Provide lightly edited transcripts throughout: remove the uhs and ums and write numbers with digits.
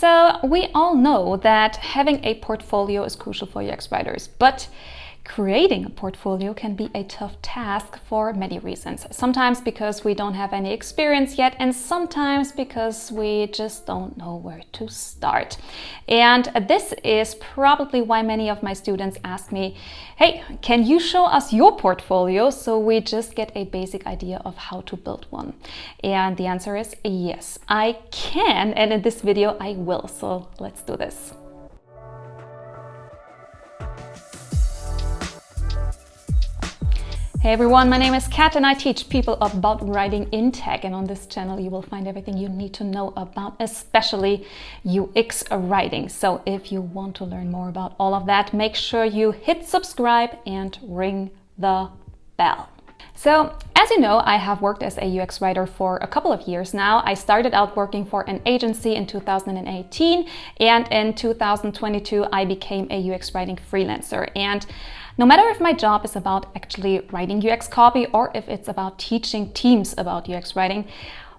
So we all know that having a portfolio is crucial for UX writers, but creating a portfolio can be a tough task for many reasons. Sometimes because we don't have any experience yet, and sometimes because we just don't know where to start. And this is probably why many of my students ask me, hey, can you show us your portfolio so we just get a basic idea of how to build one? And the answer is yes, I can, and in this video I will. So let's do this. Hey everyone, my name is Kat and I teach people about writing in tech, and on this channel you will find everything you need to know about especially UX writing. So if you want to learn more about all of that, make sure you hit subscribe and ring the bell. So as you know, I have worked as a UX writer for a couple of years now. I started out working for an agency in 2018, and in 2022 I became a UX writing freelancer. And no matter if my job is about actually writing UX copy or if it's about teaching teams about UX writing,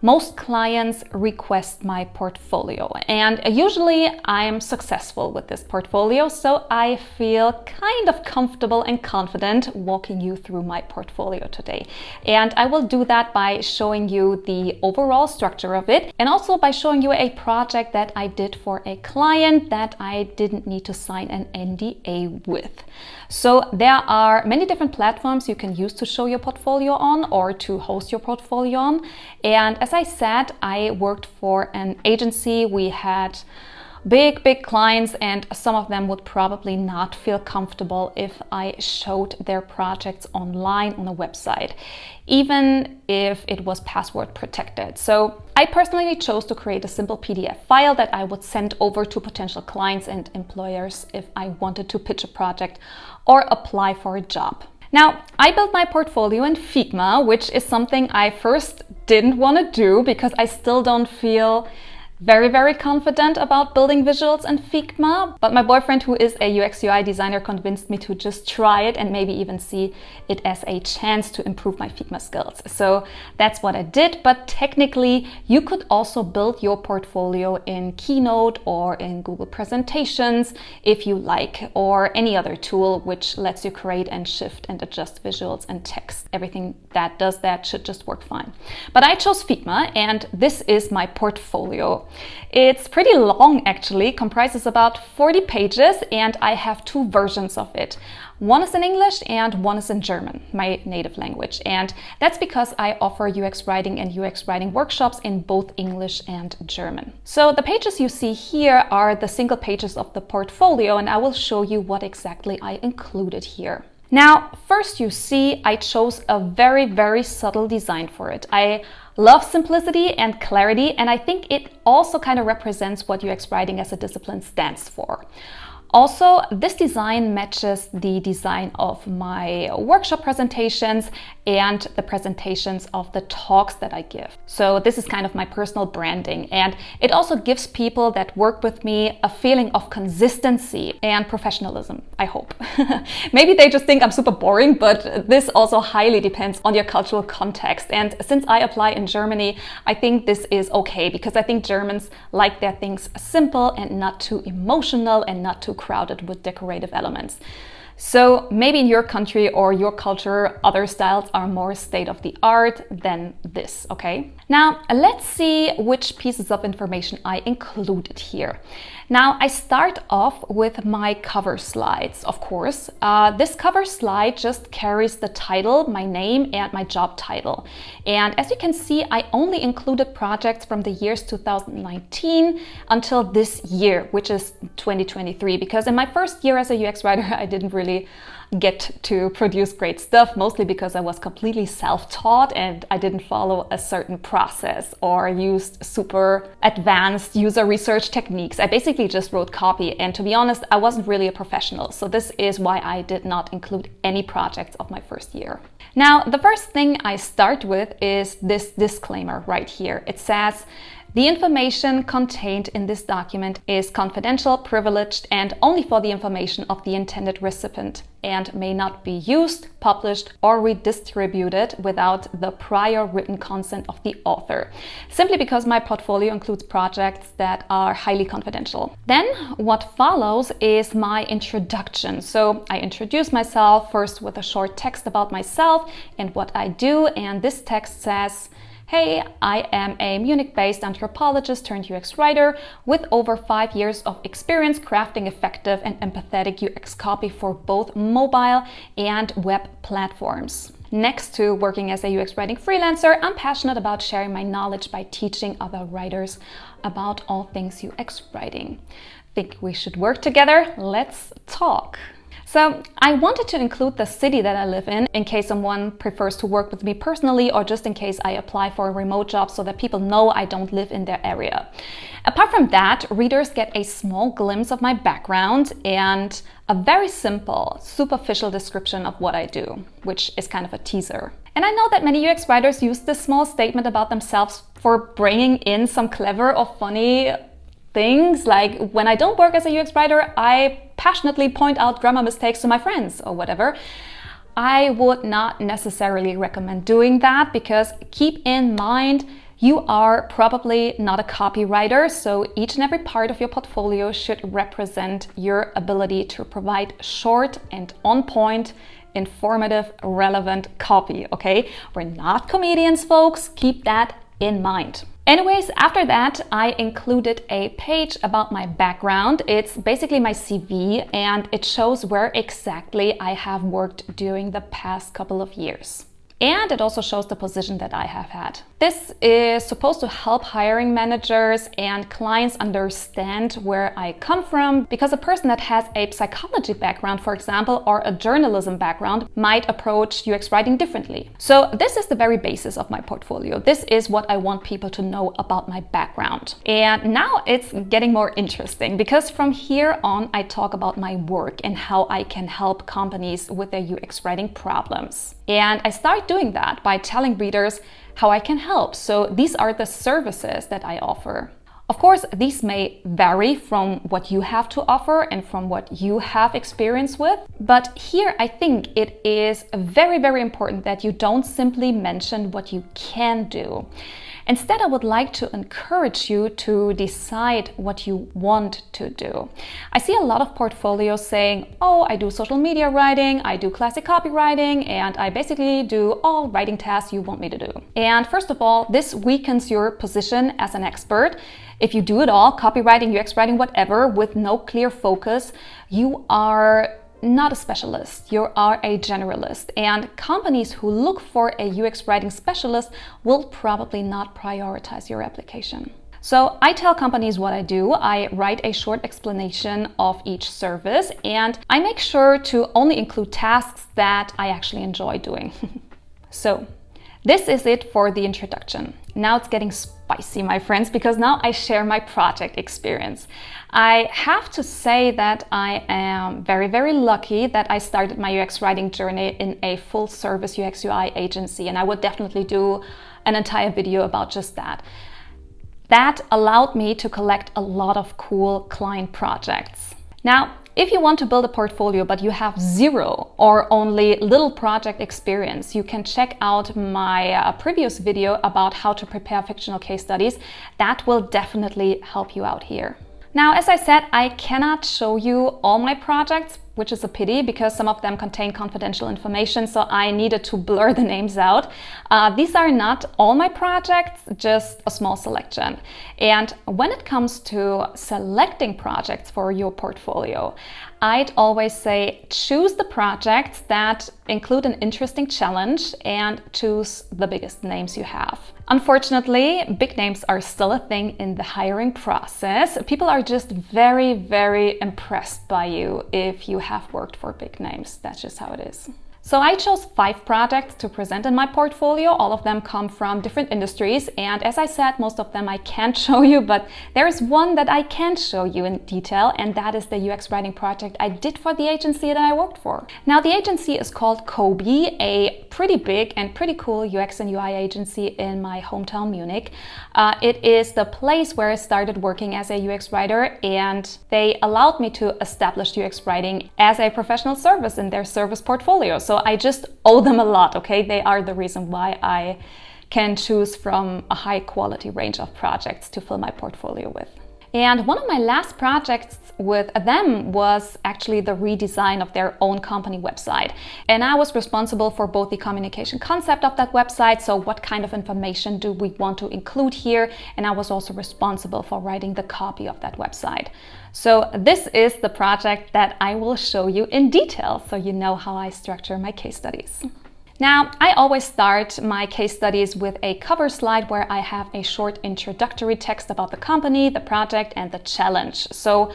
most clients request my portfolio, and usually I'm successful with this portfolio, so I feel kind of comfortable and confident walking you through my portfolio today. And I will do that by showing you the overall structure of it, and also by showing you a project that I did for a client that I didn't need to sign an NDA with. So there are many different platforms you can use to show your portfolio on or to host your portfolio on. And as I said, I worked for an agency. We had big clients, and some of them would probably not feel comfortable if I showed their projects online on a website, even if it was password protected. So I personally chose to create a simple PDF file that I would send over to potential clients and employers if I wanted to pitch a project or apply for a job. Now, I built my portfolio in Figma, which is something I first didn't want to do because I still don't feel very confident about building visuals in Figma, but my boyfriend, who is a UX UI designer, convinced me to just try it and maybe even see it as a chance to improve my Figma skills. So that's what I did, but technically you could also build your portfolio in Keynote or in Google Presentations if you like, or any other tool which lets you create and shift and adjust visuals and text. Everything that does that should just work fine. But I chose Figma, and this is my portfolio. It's pretty long actually, comprises about 40 pages, and I have two versions of it. One is in English and one is in German, my native language. And that's because I offer UX writing and UX writing workshops in both English and German. So the pages you see here are the single pages of the portfolio, and I will show you what exactly I included here. Now, first you see I chose a very subtle design for it. I love simplicity and clarity, and I think it also kind of represents what UX writing as a discipline stands for. Also, this design matches the design of my workshop presentations and the presentations of the talks that I give. So this is kind of my personal branding, and it also gives people that work with me a feeling of consistency and professionalism, I hope. Maybe they just think I'm super boring, but this also highly depends on your cultural context. And since I apply in Germany, I think this is okay, because I think Germans like their things simple and not too emotional and not too crowded with decorative elements. So maybe in your country or your culture, other styles are more state of the art than this, okay? Now, let's see which pieces of information I included here. Now, I start off with my cover slides, of course. This cover slide just carries the title, my name, and my job title. And as you can see, I only included projects from the years 2019 until this year, which is 2023, because in my first year as a UX writer, I didn't really get to produce great stuff, mostly because I was completely self-taught and I didn't follow a certain process or used super advanced user research techniques. I basically just wrote copy, and to be honest, I wasn't really a professional. So this is why I did not include any projects of my first year. Now, the first thing I start with is this disclaimer right here. It says, The information contained in this document is confidential, privileged, and only for the information of the intended recipient and may not be used, published, or redistributed without the prior written consent of the author, simply because my portfolio includes projects that are highly confidential. Then what follows is my introduction. So I introduce myself first with a short text about myself and what I do, and this text says, hey, I am a Munich-based anthropologist turned UX writer with over 5 years of experience crafting effective and empathetic UX copy for both mobile and web platforms. Next to working as a UX writing freelancer, I'm passionate about sharing my knowledge by teaching other writers about all things UX writing. Think we should work together? Let's talk. So I wanted to include the city that I live in case someone prefers to work with me personally, or just in case I apply for a remote job so that people know I don't live in their area. Apart from that, readers get a small glimpse of my background and a very simple, superficial description of what I do, which is kind of a teaser. And I know that many UX writers use this small statement about themselves for bringing in some clever or funny things, like when I don't work as a UX writer, I passionately point out grammar mistakes to my friends or whatever. I would not necessarily recommend doing that, because keep in mind, you are probably not a copywriter, so each and every part of your portfolio should represent your ability to provide short and on point, informative, relevant copy, okay? We're not comedians, folks. Keep that in mind. Anyways, after that, I included a page about my background. It's basically my CV, and it shows where exactly I have worked during the past couple of years. And it also shows the position that I have had. This is supposed to help hiring managers and clients understand where I come from, because a person that has a psychology background, for example, or a journalism background might approach UX writing differently. So this is the very basis of my portfolio. This is what I want people to know about my background. And now it's getting more interesting, because from here on I talk about my work and how I can help companies with their UX writing problems. And I start doing that by telling readers how I can help. So these are the services that I offer. Of course, these may vary from what you have to offer and from what you have experience with. But here I think it is very, very important that you don't simply mention what you can do. Instead, I would like to encourage you to decide what you want to do. I see a lot of portfolios saying, oh, I do social media writing, I do classic copywriting, and I basically do all writing tasks you want me to do. And first of all, this weakens your position as an expert. If you do it all, copywriting, UX writing, whatever, with no clear focus, you are not a specialist, you are a generalist, and companies who look for a UX writing specialist will probably not prioritize your application. So I tell companies what I do. I write a short explanation of each service, and I make sure to only include tasks that I actually enjoy doing. So this is it for the introduction. Now it's getting spicy, my friends, because now I share my project experience. I have to say that I am very, very lucky that I started my UX writing journey in a full service UX UI agency, and I would definitely do an entire video about just that. That allowed me to collect a lot of cool client projects. Now, if you want to build a portfolio but you have zero or only little project experience, you can check out my previous video about how to prepare fictional case studies. That will definitely help you out here. Now, as I said, I cannot show you all my projects, which is a pity because some of them contain confidential information, so I needed to blur the names out. These are not all my projects, just a small selection. And when it comes to selecting projects for your portfolio, I'd always say choose the projects that include an interesting challenge and choose the biggest names you have. Unfortunately, big names are still a thing in the hiring process. People are just very, very impressed by you if you have worked for big names. That's just how it is. So I chose 5 projects to present in my portfolio. All of them come from different industries. And as I said, most of them I can't show you, but there is one that I can show you in detail. And that is the UX writing project I did for the agency that I worked for. Now, the agency is called Kobi, a pretty big and pretty cool UX and UI agency in my hometown, Munich. It is the place where I started working as a UX writer, and they allowed me to establish UX writing as a professional service in their service portfolio. So I just owe them a lot, okay? They are the reason why I can choose from a high quality range of projects to fill my portfolio with. And one of my last projects with them was actually the redesign of their own company website. And I was responsible for both the communication concept of that website, so what kind of information do we want to include here, and I was also responsible for writing the copy of that website. So this is the project that I will show you in detail, so you know how I structure my case studies. Now, I always start my case studies with a cover slide where I have a short introductory text about the company, the project, and the challenge. So,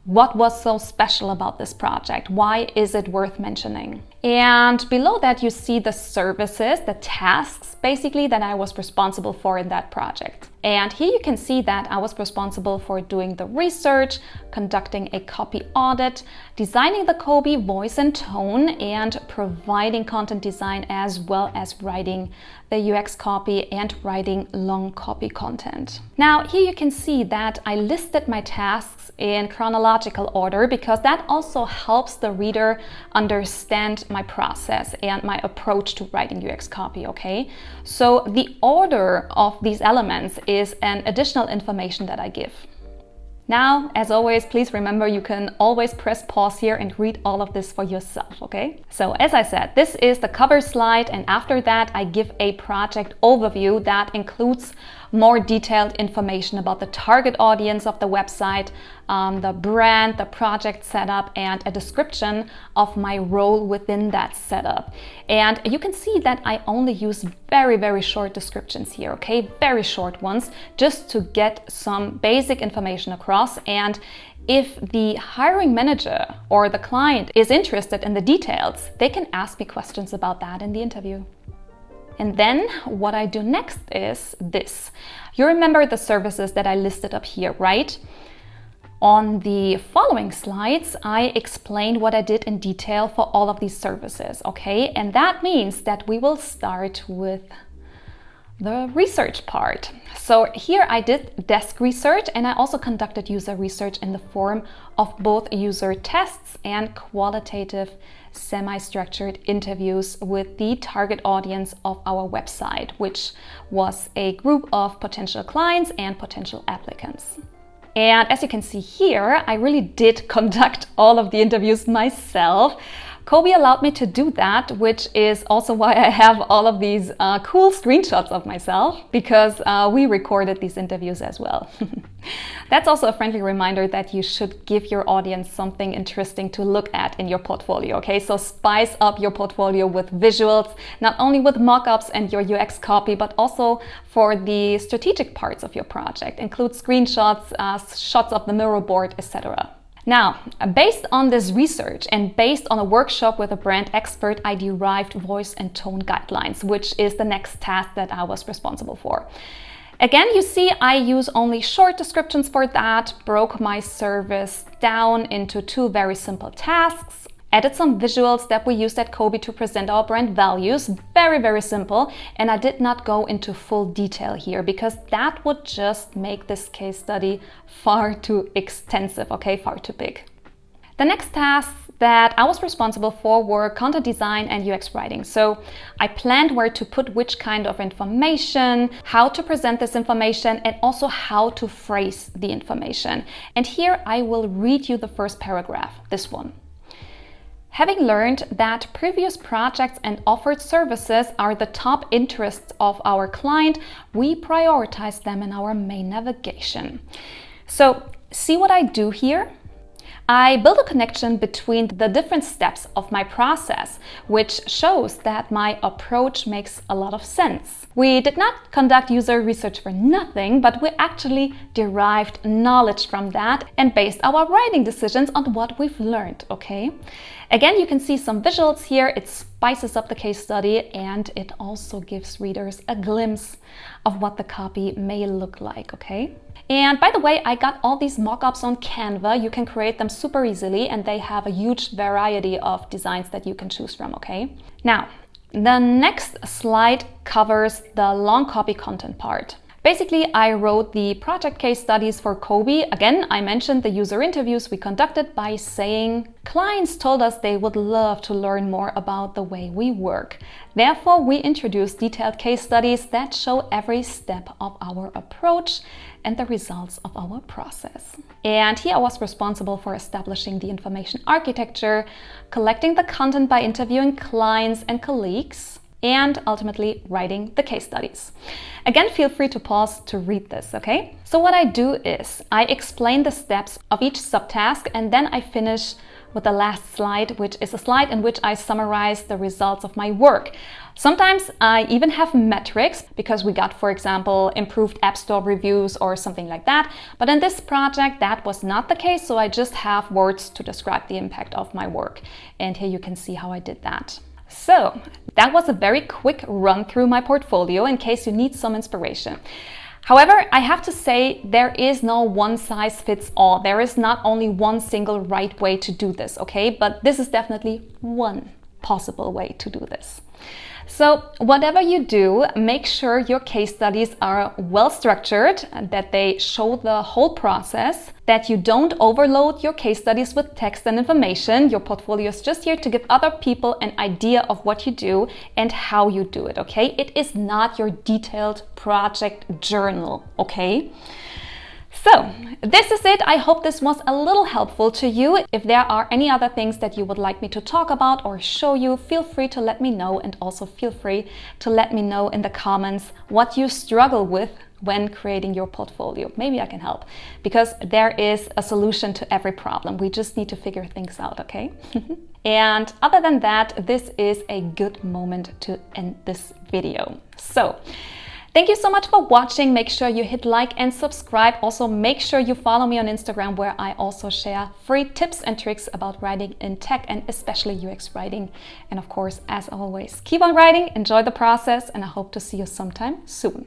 what was so special about this project? Why is it worth mentioning? And below that, you see the services, the tasks, basically, that I was responsible for in that project. And here you can see that I was responsible for doing the research, conducting a copy audit, designing the Kobi voice and tone, and providing content design, as well as writing the UX copy and writing long copy content. Now, here you can see that I listed my tasks in chronological order because that also helps the reader understand my process and my approach to writing UX copy, okay? So the order of these elements is an additional information that I give. Now, as always, please remember you can always press pause here and read all of this for yourself, okay? So as I said, this is the cover slide, and after that I give a project overview that includes more detailed information about the target audience of the website, the brand, the project setup, and a description of my role within that setup. And you can see that I only use very, very short descriptions here, okay? Very short ones, just to get some basic information across. And if the hiring manager or the client is interested in the details, they can ask me questions about that in the interview. And then what I do next is this. You remember the services that I listed up here, right? On the following slides, I explained what I did in detail for all of these services, okay? And that means that we will start with the research part. So here I did desk research, and I also conducted user research in the form of both user tests and qualitative semi-structured interviews with the target audience of our website, which was a group of potential clients and potential applicants. And as you can see here, I really did conduct all of the interviews myself. Kobi allowed me to do that, which is also why I have all of these cool screenshots of myself, because we recorded these interviews as well. That's also a friendly reminder that you should give your audience something interesting to look at in your portfolio, okay? So spice up your portfolio with visuals, not only with mockups and your UX copy, but also for the strategic parts of your project. Include screenshots, shots of the Miro board, etc. Now, based on this research and based on a workshop with a brand expert, I derived voice and tone guidelines, which is the next task that I was responsible for. Again, you see, I use only short descriptions for that, broke my service down into 2 very simple tasks, added some visuals that we used at Kobi to present our brand values, very, very simple. And I did not go into full detail here because that would just make this case study far too extensive, okay, far too big. The next tasks that I was responsible for were content design and UX writing. So I planned where to put which kind of information, how to present this information, and also how to phrase the information. And here I will read you the first paragraph, this one. Having learned that previous projects and offered services are the top interests of our client, we prioritize them in our main navigation. So see what I do here? I built a connection between the different steps of my process, which shows that my approach makes a lot of sense. We did not conduct user research for nothing, but we actually derived knowledge from that and based our writing decisions on what we've learned, okay? Again, you can see some visuals here. It spices up the case study and it also gives readers a glimpse of what the copy may look like, okay? And by the way, I got all these mock-ups on Canva. You can create them super easily and they have a huge variety of designs that you can choose from, okay? Now, the next slide covers the long copy content part. Basically, I wrote the project case studies for Kobe. Again, I mentioned the user interviews we conducted by saying clients told us they would love to learn more about the way we work. Therefore, we introduced detailed case studies that show every step of our approach and the results of our process. And here I was responsible for establishing the information architecture, collecting the content by interviewing clients and colleagues, and ultimately writing the case studies. Again, feel free to pause to read this, okay? So what I do is I explain the steps of each subtask and then I finish with the last slide, which is a slide in which I summarize the results of my work. Sometimes I even have metrics because we got, for example, improved App Store reviews or something like that. But in this project, that was not the case. So I just have words to describe the impact of my work. And here you can see how I did that. So that was a very quick run through my portfolio in case you need some inspiration. However, I have to say there is no one size fits all. There is not only one single right way to do this, okay? But this is definitely one possible way to do this. So whatever you do, make sure your case studies are well structured, that they show the whole process, that you don't overload your case studies with text and information. Your portfolio is just here to give other people an idea of what you do and how you do it, okay? It is not your detailed project journal, okay? So this is it. I hope this was a little helpful to you. If there are any other things that you would like me to talk about or show you, feel free to let me know, and also feel free to let me know in the comments what you struggle with when creating your portfolio. Maybe I can help, because there is a solution to every problem. We just need to figure things out, okay? And other than that, this is a good moment to end this video. So thank you so much for watching. Make sure you hit like and subscribe. Also, make sure you follow me on Instagram, where I also share free tips and tricks about writing in tech and especially UX writing. And of course, as always, keep on writing, enjoy the process, and I hope to see you sometime soon.